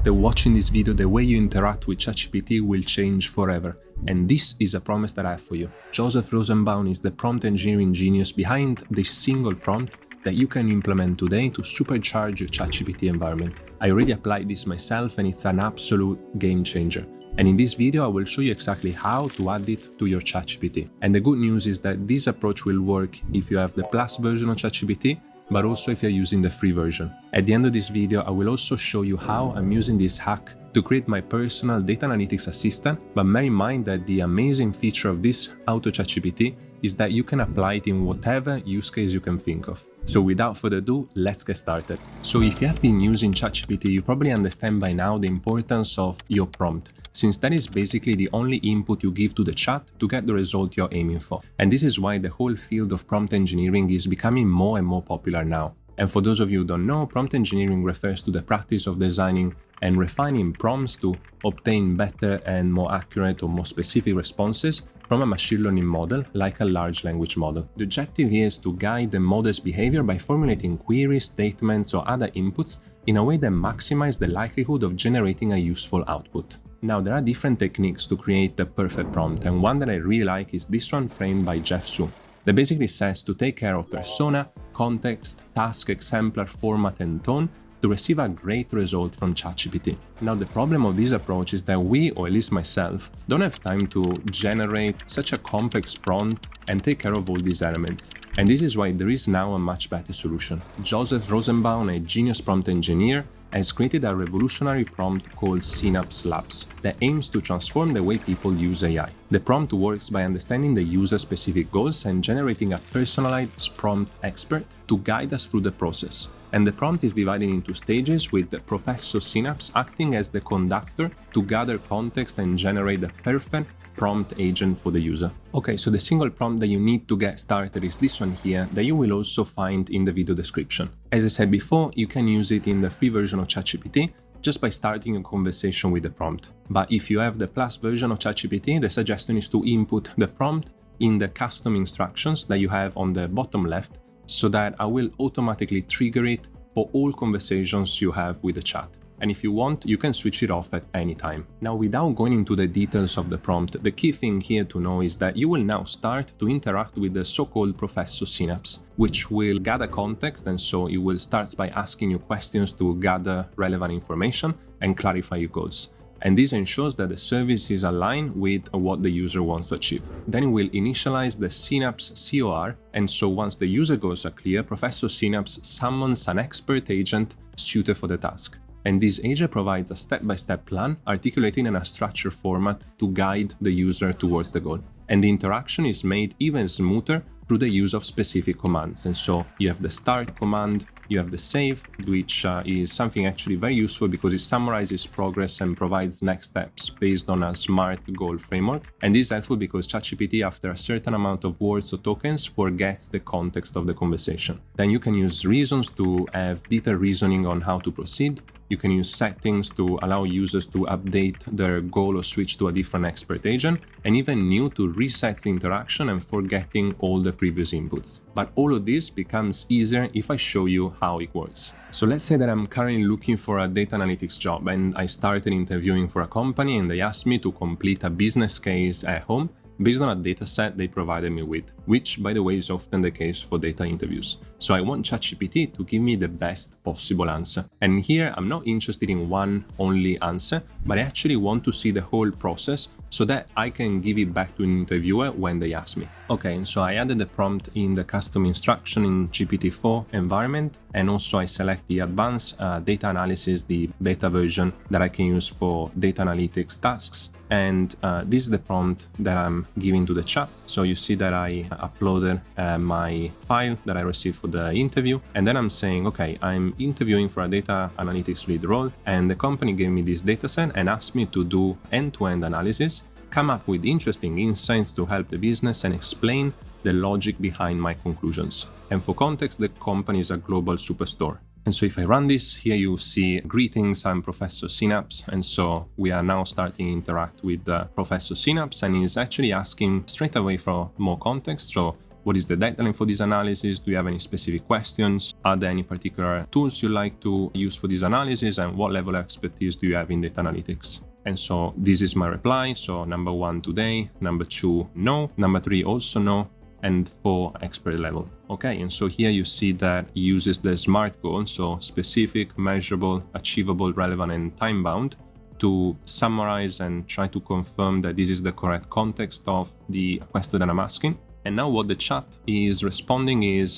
After watching this video, the way you interact with ChatGPT will change forever. And this is a promise that I have for you. Joseph Rosenbaum is the prompt engineering genius behind this single prompt that you can implement today to supercharge your ChatGPT environment. I already applied this myself and it's an absolute game changer. And in this video, I will show you exactly how to add it to your ChatGPT. And the good news is that this approach will work if you have the Plus version of ChatGPT, but also if you're using the free version. At the end of this video, I will also show you how I'm using this hack to create my personal data analytics assistant, but bear in mind that the amazing feature of this AutoGPT is that you can apply it in whatever use case you can think of. So without further ado, let's get started. So if you have been using ChatGPT, you probably understand by now the importance of your prompt, since that is basically the only input you give to the chat to get the result you're aiming for. And this is why the whole field of prompt engineering is becoming more and more popular now. And for those of you who don't know, prompt engineering refers to the practice of designing and refining prompts to obtain better and more accurate or more specific responses from a machine learning model like a large language model. The objective here is to guide the model's behavior by formulating queries, statements, or other inputs in a way that maximizes the likelihood of generating a useful output. Now, there are different techniques to create the perfect prompt, and one that I really like is this one framed by Jeff Su, that basically says to take care of persona, context, task, exemplar, format, and tone to receive a great result from ChatGPT. Now, the problem of this approach is that we, or at least myself, don't have time to generate such a complex prompt and take care of all these elements. And this is why there is now a much better solution. Joseph Rosenbaum, a genius prompt engineer, has created a revolutionary prompt called Synapse Labs that aims to transform the way people use AI. The prompt works by understanding the user-specific goals and generating a personalized prompt expert to guide us through the process. And the prompt is divided into stages, with Professor Synapse acting as the conductor to gather context and generate the perfect prompt agent for the user. Okay, so the single prompt that you need to get started is this one here that you will also find in the video description. As I said before, you can use it in the free version of ChatGPT just by starting a conversation with the prompt. But if you have the Plus version of ChatGPT, the suggestion is to input the prompt in the custom instructions that you have on the bottom left, so that I will automatically trigger it for all conversations you have with the chat. And if you want, you can switch it off at any time. Now, without going into the details of the prompt, the key thing here to know is that you will now start to interact with the so-called Professor Synapse, which will gather context, and so it will start by asking you questions to gather relevant information and clarify your goals. And this ensures that the service is aligned with what the user wants to achieve. Then it will initialize the Synapse COR, and so once the user goals are clear, Professor Synapse summons an expert agent suited for the task. And this agent provides a step-by-step plan articulated in a structured format to guide the user towards the goal. And the interaction is made even smoother through the use of specific commands. And so you have the start command, you have the save, which is something actually very useful because it summarizes progress and provides next steps based on a SMART goal framework. And this is helpful because ChatGPT, after a certain amount of words or tokens, forgets the context of the conversation. Then you can use reasons to have detailed reasoning on how to proceed. You can use settings to allow users to update their goal or switch to a different expert agent, and even new to reset the interaction and forgetting all the previous inputs. But all of this becomes easier if I show you how it works. So let's say that I'm currently looking for a data analytics job and I started interviewing for a company and they asked me to complete a business case at home based on a dataset they provided me with, which, by the way, is often the case for data interviews. So I want ChatGPT to give me the best possible answer. And here, I'm not interested in one only answer, but I actually want to see the whole process so that I can give it back to an interviewer when they ask me. Okay, and so I added the prompt in the custom instruction in GPT-4 environment, and also I select the advanced data analysis, the beta version that I can use for data analytics tasks. And this is the prompt that I'm giving to the chat. So you see that I uploaded my file that I received for the interview. And then I'm saying, okay, I'm interviewing for a data analytics lead role. And the company gave me this dataset and asked me to do end-to-end analysis, come up with interesting insights to help the business and explain the logic behind my conclusions. And for context, the company is a global superstore. And so if I run this, here you see, greetings, I'm Professor Synapse. And so we are now starting to interact with Professor Synapse, and he's actually asking straight away for more context. So What is the deadline for this analysis? Do you have any specific questions? Are there any particular tools you like to use for this analysis? And what level of expertise do you have in data analytics? And so this is my reply. So number 1, today. Number 2, no. Number 3, also no. And 4, expert level. Okay, and so here you see that it uses the SMART goal, so specific, measurable, achievable, relevant, and time-bound, to summarize and try to confirm that this is the correct context of the question that I'm asking. And now what the chat is responding is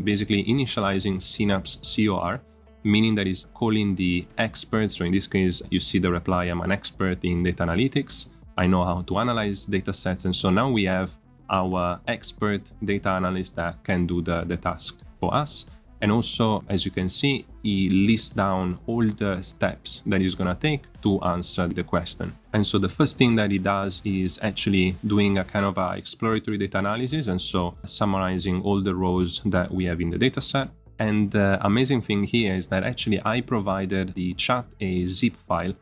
basically initializing Synapse COR, meaning that it's calling the expert. So in this case, you see the reply, I'm an expert in data analytics. I know how to analyze data sets. And so now we have our expert data analyst that can do the task for us. And also, as you can see, he lists down all the steps that he's going to take to answer the question. And so the first thing that he does is actually doing a kind of a exploratory data analysis, and so summarizing all the rows that we have in the data set. And the amazing thing here is that actually I provided the chat a zip file.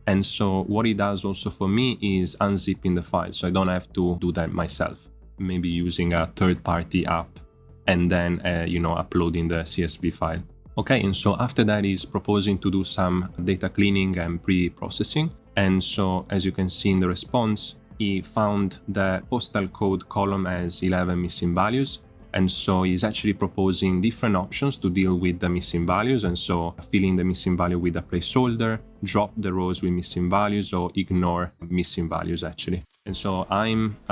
And so what it does also for me is unzipping the file. So I don't have to do that myself, maybe using a third-party app and then, uploading the CSV file. Okay, and so after that, he's proposing to do some data cleaning and pre-processing. And so as you can see in the response, he found that postal code column has 11 missing values. And so he's actually proposing different options to deal with the missing values. And so filling the missing value with a placeholder, drop the rows with missing values, or ignore missing values actually. And so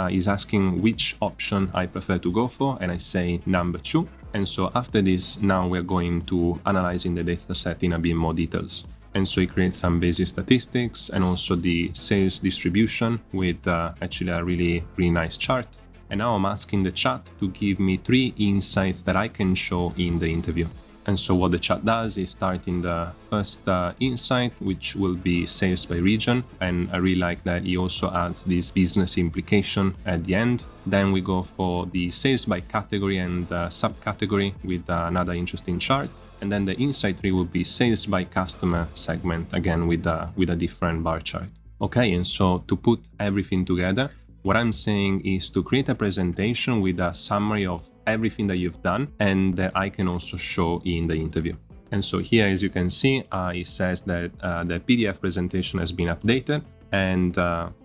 he's asking which option I prefer to go for, and I say number 2. And so after this, now we're going to analyzing the data set in a bit more details. And so he creates some basic statistics and also the sales distribution with actually a really nice chart. And now I'm asking the chat to give me 3 insights that I can show in the interview. And so what the chat does is start in the first insight, which will be sales by region. And I really like that he also adds this business implication at the end. Then we go for the sales by category and subcategory with another interesting chart. And then the insight 3 will be sales by customer segment, again with a different bar chart. Okay, and so to put everything together, what I'm saying is to create a presentation with a summary of everything that you've done and that I can also show in the interview. And so here, as you can see, it says that the PDF presentation has been updated, and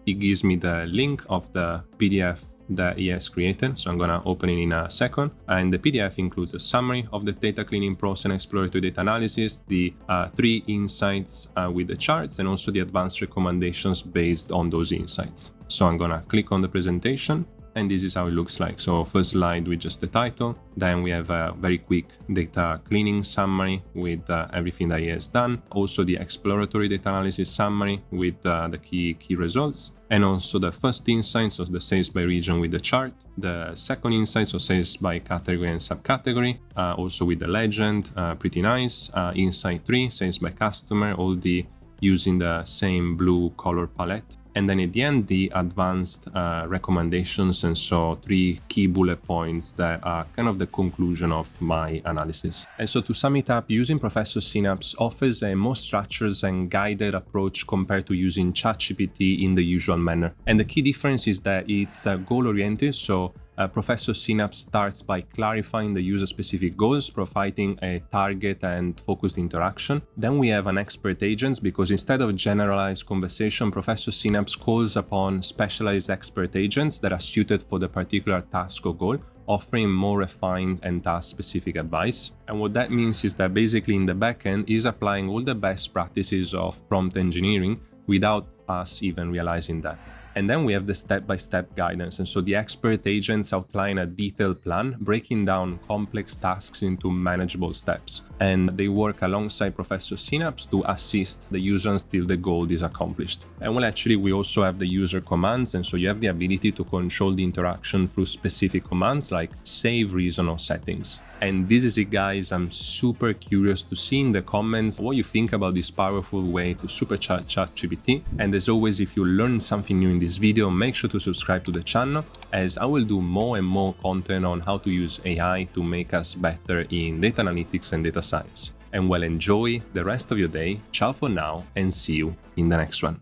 it gives me the link of the PDF that he has created. So I'm going to open it in a second. And the PDF includes a summary of the data cleaning process and exploratory data analysis, the 3 insights with the charts, and also the advanced recommendations based on those insights. So I'm going to click on the presentation, and this is how it looks like. So first slide with just the title. Then we have a very quick data cleaning summary with everything that he has done. Also the exploratory data analysis summary with the key results. And also the first insight, so the sales by region with the chart. The second insight, so sales by category and subcategory, also with the legend, pretty nice. Insight 3, sales by customer, all using the same blue color palette. And then at the end, the advanced recommendations, and so 3 key bullet points that are kind of the conclusion of my analysis. And so to sum it up, using Professor Synapse offers a more structured and guided approach compared to using ChatGPT in the usual manner. And the key difference is that it's goal-oriented, so Professor Synapse starts by clarifying the user-specific goals, providing a target and focused interaction. Then we have an expert agent, because instead of generalized conversation, Professor Synapse calls upon specialized expert agents that are suited for the particular task or goal, offering more refined and task-specific advice. And what that means is that basically in the backend is applying all the best practices of prompt engineering without us even realizing that. And then we have the step-by-step guidance. And so the expert agents outline a detailed plan, breaking down complex tasks into manageable steps. And they work alongside Professor Synapse to assist the user until the goal is accomplished. And well, actually, we also have the user commands. And so you have the ability to control the interaction through specific commands like save, reason, or settings. And this is it, guys. I'm super curious to see in the comments what you think about this powerful way to supercharge ChatGPT. And as always, if you learned something new in this video, make sure to subscribe to the channel, as I will do more and more content on how to use AI to make us better in data analytics and data science. And well, enjoy the rest of your day. Ciao for now, and see you in the next one.